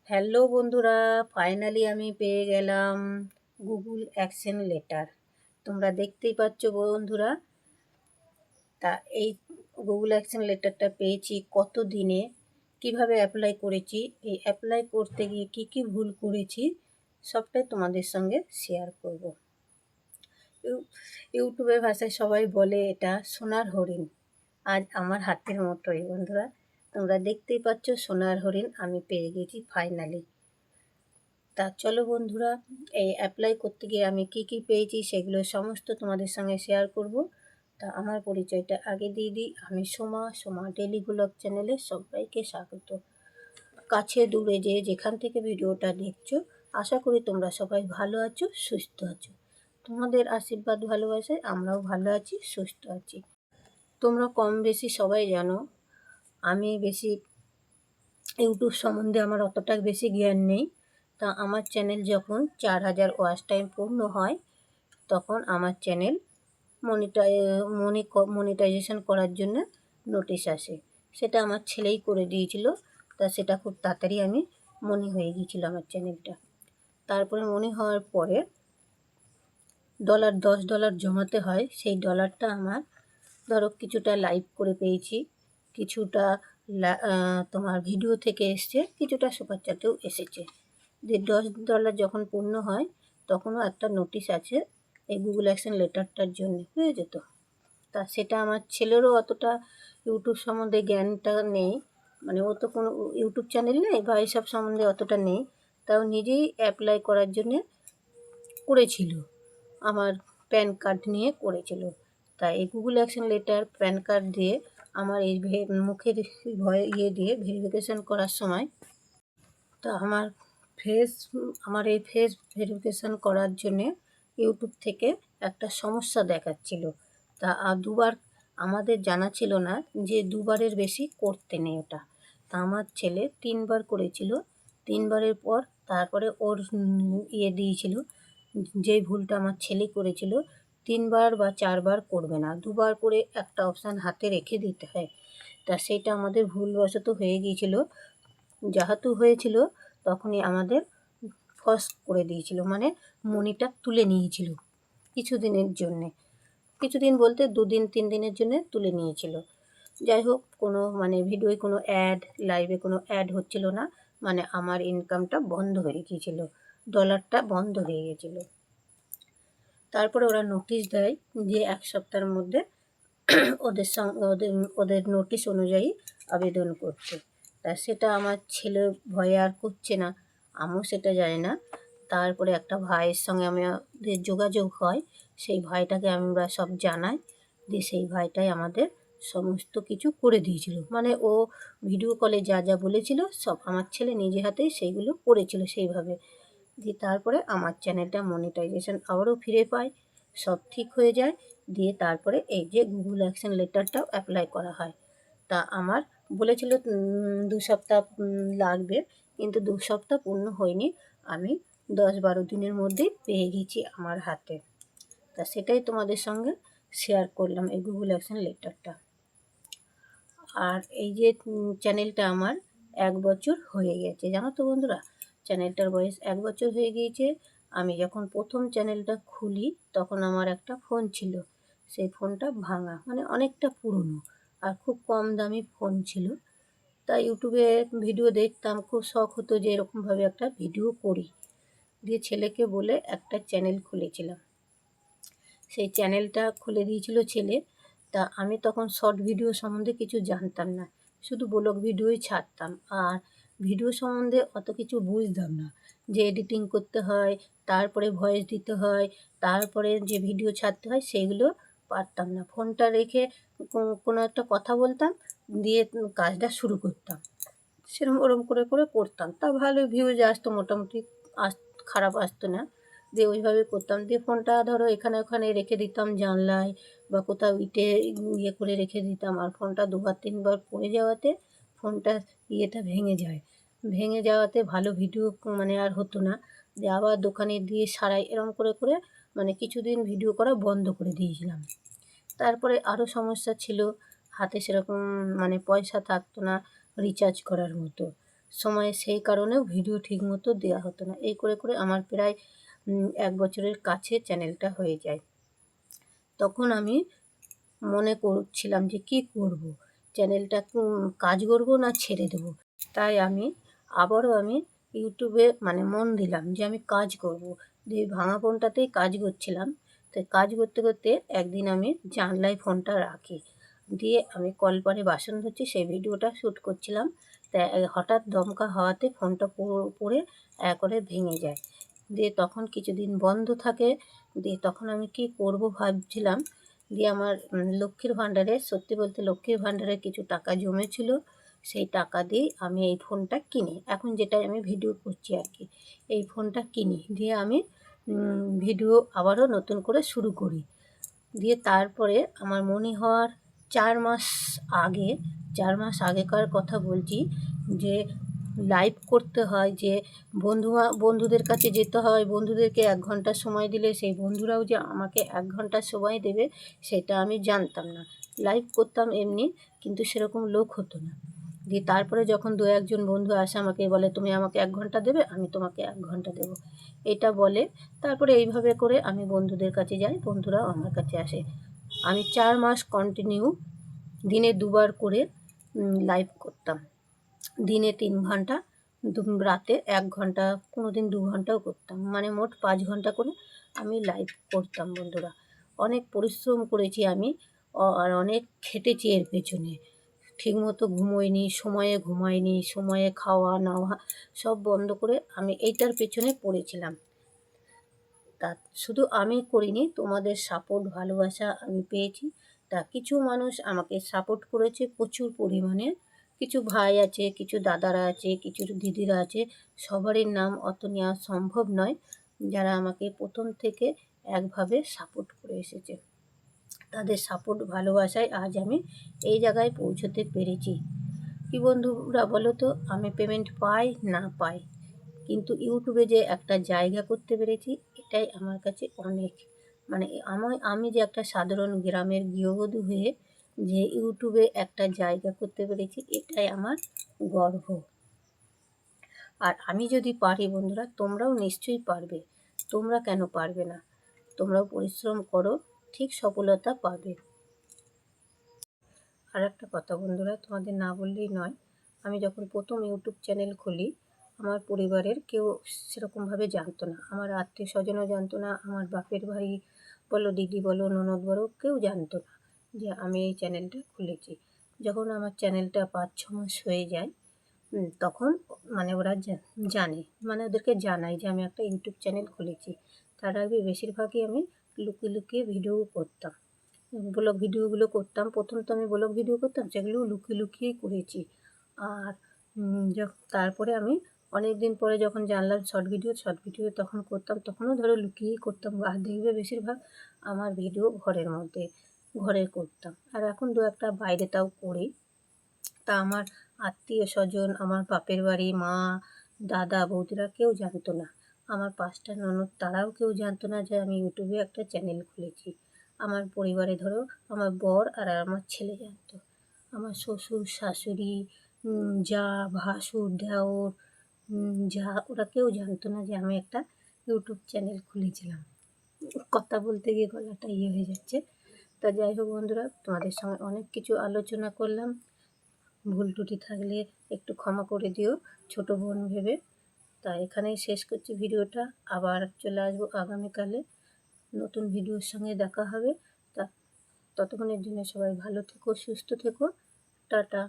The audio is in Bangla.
হ্যালো বন্ধুরা, ফাইনালি আমি পেয়ে গেলাম গুগল অ্যাকশন লেটার। তোমরা দেখতেই পাচ্ছ বন্ধুরা। তা এই গুগল অ্যাকশন লেটারটা পেয়েছি কত দিনে, কিভাবে অ্যাপ্লাই করেছি, এই অ্যাপ্লাই করতে গিয়ে কি কি ভুল করেছি সবটাই তোমাদের সঙ্গে শেয়ার করব। ইউটিউবের ভাষায় সবাই বলে এটা সোনার হরিণ। আজ আমার হাতের মতোই বন্ধুরা, তোমরা দেখতেই পাচ্ছ সোনার হরিণ আমি পেয়ে গেছি ফাইনালি। তা চলো বন্ধুরা, এই অ্যাপ্লাই করতে গিয়ে আমি কি কি পেয়েছি সেগুলো সমস্ত তোমাদের সঙ্গে শেয়ার করব। তা আমার পরিচয়টা আগে দিয়ে দিই। আমি সোমা ডেলি ব্লগ চ্যানেলে সবাইকে স্বাগত। কাছে দূরে যেখান থেকে ভিডিওটা দেখছো, আশা করি তোমরা সবাই ভালো আছো, সুস্থ আছো। তোমাদের আশীর্বাদ ভালোবাসায় আমরাও ভালো আছি, সুস্থ আছি। তোমরা কম বেশি সবাই জানো আমি বেশি ইউটিউব সম্বন্ধে আমার অতটা বেশি জ্ঞান নেই। তা আমার চ্যানেল যখন 4000 ওয়াচ টাইম পূর্ণ হয় তখন আমার চ্যানেল মনিটাইজেশন করার জন্য নোটিশ আসে। সেটা আমার ছেলেই করে দিয়েছিল। তা সেটা খুব তাড়াতাড়ি আমি মনি হয়ে গিয়েছিল আমার চ্যানেলটা। তারপরে মনি হওয়ার পরে $10 জমাতে হয়। সেই ডলারটা আমার ধরো কিছুটা লাইভ করে পেয়েছি, কিছুটা তোমার ভিডিও থেকে এসছে, কিছুটা সুপার চ্যাটেও এসেছে। যে $10 যখন পূর্ণ হয় তখনও একটা নোটিশ আছে এই গুগল অ্যাকশন লেটারটার জন্য, হয়ে যেত। তা সেটা আমার ছেলেরও অতটা ইউটিউব সম্বন্ধে জ্ঞানটা নেই, মানে ও তো কোনো ইউটিউব চ্যানেল নেই বা এইসব সম্বন্ধে অতটা নেই। তাও নিজেই অ্যাপ্লাই করার জন্যে করেছিল, আমার প্যান কার্ড নিয়ে করেছিল। তাই এই Google action letter pan card দিয়ে আমার এই মুখের দিয়ে ভেরিফিকেশান করার সময়, তা আমার এই ফেস ভেরিফিকেশান করার জন্যে ইউটিউব থেকে একটা সমস্যা দেখাচ্ছিল। তা দুবার আমাদের জানা ছিল না যে দুবারের বেশি করতে নেই ওটা। তা আমার ছেলে 3বার করেছিল। 3বারের পর তারপরে ওর দিয়েছিল, যেই ভুলটা আমার ছেলে করেছিল 3বার বা 4বার করবে না, 2বার করে একটা অপশান হাতে রেখে দিতে হয়। তা সেটা আমাদের ভুলবশত হয়ে গিয়েছিল। যেহেতু হয়েছিল তখনই আমাদের ফস করে দিয়েছিল, মানে মনিটা তুলে নিয়েছিল কিছুদিনের জন্যে। কিছুদিন বলতে 2 দিন 3 দিনের জন্যে তুলে নিয়েছিল। যাই হোক, কোনো মানে ভিডিওয় কোনো লাইভে কোনো অ্যাড হচ্ছিল না, মানে আমার ইনকামটা বন্ধ হয়ে গিয়েছিল, ডলারটা বন্ধ হয়ে গেছিলো। তারপরে ওরা নোটিশ দেয় যে 1 সপ্তাহের মধ্যে ওদের নোটিশ অনুযায়ী আবেদন করতে। তা সেটা আমার ছেলে ভয়ে আর করছে না, আমিও সেটা জানি না। তারপরে একটা ভাইয়ের সঙ্গে আমাদের যোগাযোগ হয়, সেই ভাইটাকে আমরা সব জানাই, দিয়ে সেই ভাইটাই আমাদের সমস্ত কিছু করে দিয়েছিল। মানে ও ভিডিও কলে যা যা বলেছিল সব আমার ছেলে নিজে হাতেই সেইগুলো করেছিল সেইভাবে। দিয়ে তারপরে আমার চ্যানেলটা মনিটাইজেশন আবারও ফিরে পায়, সব ঠিক হয়ে যায়। দিয়ে তারপরে এই যে গুগল অ্যাকশন লেটারটাও অ্যাপ্লাই করা হয়। তা আমার বলেছিল 2 সপ্তাহ লাগবে, কিন্তু 2 সপ্তাহ পূর্ণ হয়নি, আমি 10-12 দিনের মধ্যেই পেয়ে গেছি আমার হাতে। তা সেটাই তোমাদের সঙ্গে শেয়ার করলাম, এই গুগল অ্যাকশন লেটারটা। আর এই যে চ্যানেলটা আমার 1 বছর হয়ে গেছে, জানো তো বন্ধুরা, চ্যানেলটার বয়স 1 বছর হয়ে গিয়েছে। আমি যখন প্রথম চ্যানেলটা খুলি তখন আমার একটা ফোন ছিল, সেই ফোনটা ভাঙা, মানে অনেকটা পুরনো আর খুব কম দামি ফোন ছিল। তাই ইউটিউবে ভিডিও দেখতাম, খুব শখ হতো যে এরকমভাবে একটা ভিডিও করি। দিয়ে ছেলেকে বলে একটা চ্যানেল খুলেছিলাম, সেই চ্যানেলটা খুলে দিয়েছিল ছেলে। তা আমি তখন শর্ট ভিডিও সম্বন্ধে কিছু জানতাম না, শুধু ব্লগ ভিডিওই ছাড়তাম, আর ভিডিও সম্বন্ধে অত কিছু বুঝতাম না, যে এডিটিং করতে হয়, তারপরে ভয়েস দিতে হয়, তারপরে যে ভিডিও ছাড়তে হয় সেইগুলো পারতাম না। ফোনটা রেখে কোনো একটা কথা বলতাম, দিয়ে কাজটা শুরু করতাম, ওরম করে করতাম। তা ভালো ভিউজ আসতো মোটামুটি, খারাপ আসতো না। দিয়ে ওইভাবে করতাম, দিয়ে ফোনটা ধরো এখানে ওখানে রেখে দিতাম জানলায় বা কোথাও ইটে করে রেখে দিতাম, আর ফোনটা 2বার 3বার পড়ে যাওয়াতে ফোনটা ভেঙে যাওয়াতে ভালো ভিডিও মানে আর হতো না। দিয়ে আবার দোকানে দিয়ে সারাই, এরম করে মানে কিছুদিন ভিডিও করা বন্ধ করে দিয়েছিলাম। তারপরে আরও সমস্যা ছিল, হাতে সেরকম মানে পয়সা থাকতো না রিচার্জ করার মতো। সময়ে সেই কারণেও ভিডিও ঠিকমতো দেওয়া হতো না। এই করে করে আমার প্রায় 1 বছরের কাছে চ্যানেলটা হয়ে যায়। তখন আমি মনে করছিলাম যে কী করব, চ্যানেলটা কাজ করব না ছেড়ে দেবো। তাই আমি আবারও ইউটিউবে মন দিলাম যে আমি কাজ করব। দিয়ে ভাঙা ফোনটাতেই কাজ করছিলাম। তো কাজ করতে করতে একদিন আমি জানলায় ফোনটা রাখি, দিয়ে আমি কলপারে বাসন ধুচ্ছি, সেই ভিডিওটা শ্যুট করছিলাম। তা হঠাৎ দমকা হাওয়াতে ফোনটা পড়ে করে ভেঙে যায়। দিয়ে তখন কিছুদিন বন্ধ থাকে। দিয়ে তখন আমি কী করব ভাবছিলাম। দিয়ে আমার লক্ষ্মীর ভাণ্ডারে, সত্যি বলতে লক্ষ্মীর ভাণ্ডারে কিছু টাকা জমেছিল। সেই টাকা দিয়েই আমি এই ফোনটা কিনি, এখন যেটায় আমি ভিডিও করছি আর কি। এই ফোনটা কিনি, দিয়ে আমি ভিডিও আবারও নতুন করে শুরু করি। দিয়ে তারপরে আমার মনে হওয়ার 4 মাস আগে, 4 মাস আগেকার কথা বলছি, যে লাইভ করতে হয়, যে বন্ধুদের কাছে যেতে হয়, বন্ধুদেরকে 1 ঘন্টা সময় দিলে সেই বন্ধুরাও যে আমাকে 1 ঘন্টা সময় দেবে সেটা আমি জানতাম না। লাইভ করতাম এমনি, কিন্তু সেরকম লোক হতো না। দিয়ে তারপরে যখন 2-1 জন বন্ধু আসে আমাকে বলে, তুমি আমাকে 1 ঘন্টা দেবে, আমি তোমাকে 1 ঘন্টা দেবো, এটা বলে। তারপরে এইভাবে করে আমি বন্ধুদের কাছে যাই, বন্ধুরাও আমার কাছে আসে। আমি 4 মাস কন্টিনিউ দিনে 2 বার করে লাইভ করতাম। দিনে 3 ঘন্টা, রাতে 1 ঘন্টা, কোনো দিন 2 ঘন্টাও করতাম। মোট 5 ঘন্টা করে আমি লাইভ করতাম বন্ধুরা। অনেক পরিশ্রম করেছি আমি, আর অনেক খেটেছি এর পেছনে। ঠিকমতো ঘুমোইনি, সময়ে ঘুমাইনি, সময়ে খাওয়া নাওয়া সব বন্ধ করে আমি এইটার পেছনে পড়েছিলাম। তা শুধু আমি করিনি, তোমাদের সাপোর্ট ভালোবাসা আমি পেয়েছি। তা কিছু মানুষ আমাকে সাপোর্ট করেছে প্রচুর পরিমাণে। কিছু ভাই আছে, কিছু দাদারা আছে, কিছু দিদিরা আছে, সবারই নাম অত নেওয়া সম্ভব নয়, যারা আমাকে প্রথম থেকে একভাবে সাপোর্ট করে এসেছে। তাদের সাপোর্ট ভালোবাসায় আজ আমি এই জায়গায় পৌঁছতে পেরেছি। কি বন্ধুরা বলো তো, আমি পেমেন্ট পাই না পাই, কিন্তু ইউটিউবে যে একটা জায়গা করতে পেরেছি এটাই আমার কাছে অনেক। আমি যে একটা সাধারণ গ্রামের গৃহবধূ হয়ে যে ইউটিউবে একটা জায়গা করতে পেরেছি, এটাই আমার গর্ব। আর আমি যদি পারি বন্ধুরা, তোমরাও নিশ্চয়ই পারবে। তোমরা কেন পারবে না? তোমরাও পরিশ্রম করো, ঠিক সফলতা পাবে। আর একটা কথা বন্ধুরা, তোমাদের না বললেই নয়, আমি যখন প্রথম ইউটিউব চ্যানেল খুলি, আমার পরিবারের কেউ সেরকমভাবে জানতো না, আমার আত্মীয় স্বজনও জানতো না, আমার বাপের ভাই বলো, দিদি বলো, ননদ বলো, কেউ জানতো না যে আমি এই চ্যানেলটা খুলেছি। যখন আমার চ্যানেলটা 5-6 মাস হয়ে যায়, তখন ওরা জানে, ওদেরকে জানাই যে আমি একটা ইউটিউব চ্যানেল খুলেছি। তার আগে বেশিরভাগই আমি লুকিয়ে লুকিয়ে ভিডিও করতাম, ব্লগ ভিডিওগুলো করতাম। প্রথম তো আমি ব্লগ ভিডিও করতাম, সেগুলো লুকিয়ে লুকিয়েই করেছি। আর তারপরে আমি অনেক দিন পরে যখন জানলাম শর্ট ভিডিও তখন করতাম, তখনও ধরো লুকিয়েই করতাম। আর দেখবে বেশিরভাগ আমার ভিডিও ঘরে করতাম। আর এখন 2-একটা বাইরে তাও করি। তা আমার আত্মীয় স্বজন, আমার বাপের বাড়ি, মা, দাদা, বৌদিরা কেউ জানতো না। আমার 5টা ননদ, তারাও কেউ জানতো না যে আমি ইউটিউবে একটা চ্যানেল খুলেছি। আমার পরিবারে ধরো আমার বর আর আমার ছেলে জানতো। আমার শ্বশুর, শাশুড়ি, জা, ভাসুর, দেওর, যা, ওরা কেউ জানতো না যে আমি একটা ইউটিউব চ্যানেল খুলেছিলাম। কথা বলতে গিয়ে গলাটা হয়ে যাচ্ছে। তা যাই হোক বন্ধুরা, তোমাদের সঙ্গে অনেক কিছু আলোচনা করলাম। ভুল ত্রুটি থাকলে একটু ক্ষমা করে দিও, ছোট বোন ভেবে। তা এখানেই শেষ করছি ভিডিওটা। আবার চলে আসবো আগামীকালে, নতুন ভিডিওর সঙ্গে দেখা হবে। তা ততক্ষণের জন্য সবাই ভালো থেকো, সুস্থ থেকো, টাটা।